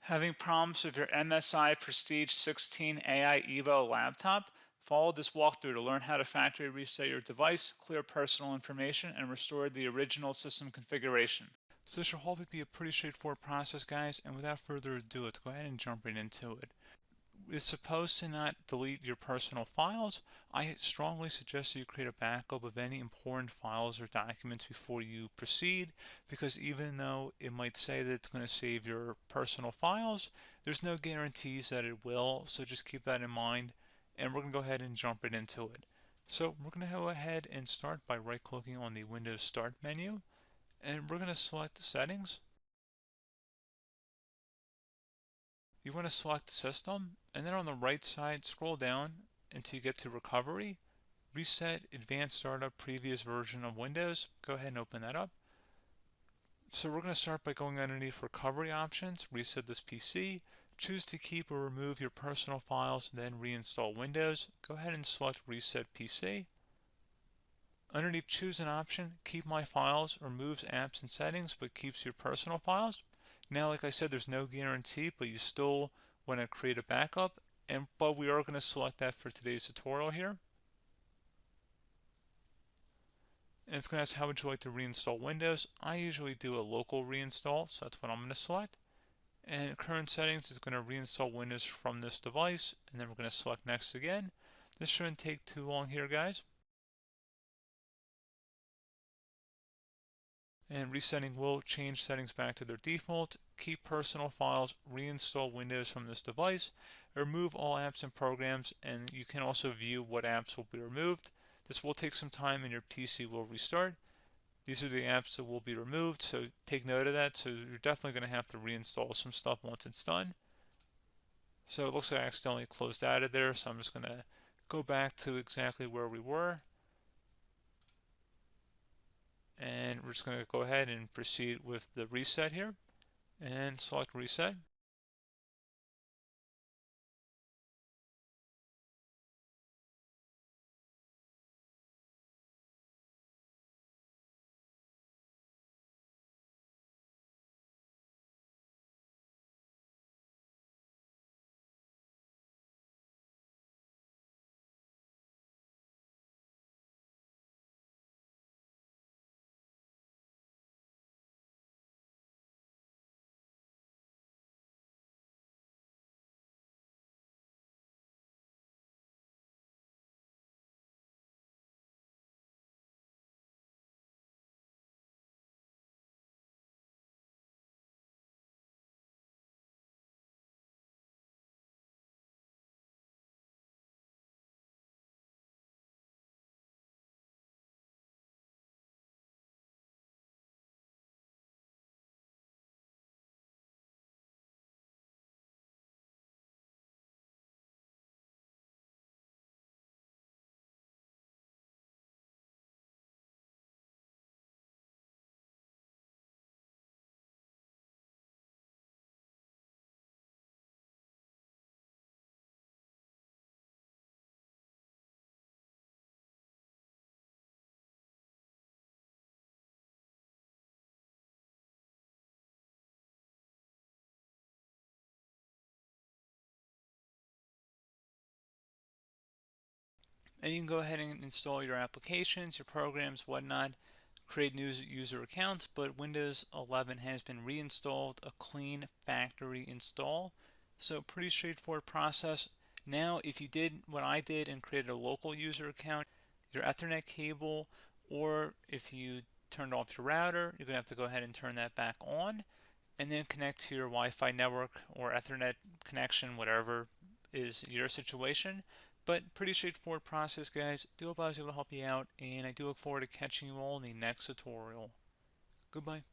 Having problems with your MSI Prestige 16 AI Evo laptop? Follow this walkthrough to learn how to factory reset your device, clear personal information, and restore the original system configuration. So this should hopefully be a pretty straightforward process, guys, and without further ado, let's go ahead and jump right into it. It's supposed to not delete your personal files. I strongly suggest that you create a backup of any important files or documents before you proceed, because even though it might say that it's going to save your personal files, there's no guarantees that it will, so just keep that in mind, and we're going to go ahead and jump right into it. So we're going to go ahead and start by right-clicking on the Windows Start menu, and we're going to select the settings. You want to select System, and then on the right side, scroll down until you get to Recovery. Reset Advanced Startup Previous Version of Windows. Go ahead and open that up. So we're going to start by going underneath Recovery Options, reset this PC, choose to keep or remove your personal files, then reinstall Windows. Go ahead and select Reset PC. Underneath Choose an option, Keep My Files removes apps and settings but keeps your personal files. Now, like I said, there's no guarantee, but you still want to create a backup, but we are going to select that for today's tutorial here. And it's going to ask how would you like to reinstall Windows. I usually do a local reinstall, so that's what I'm going to select. And current settings is going to reinstall Windows from this device, and then we're going to select next again. This shouldn't take too long here, guys. And resetting will change settings back to their default, keep personal files, reinstall Windows from this device, remove all apps and programs, and you can also view what apps will be removed. This will take some time and your PC will restart. These are the apps that will be removed, so take note of that. So you're definitely going to have to reinstall some stuff once it's done. So it looks like I accidentally closed out of there, so I'm just going to go back to exactly where we were. And we're just going to go ahead and proceed with the reset here and select reset. And you can go ahead and install your applications, your programs, whatnot, create new user accounts, but Windows 11 has been reinstalled, a clean factory install. So pretty straightforward process. Now, if you did what I did and created a local user account, your Ethernet cable, or if you turned off your router, you're going to have to go ahead and turn that back on and then connect to your Wi-Fi network or Ethernet connection, whatever is your situation. But pretty straightforward process, guys. Do hope I was able to help you out, and I do look forward to catching you all in the next tutorial. Goodbye.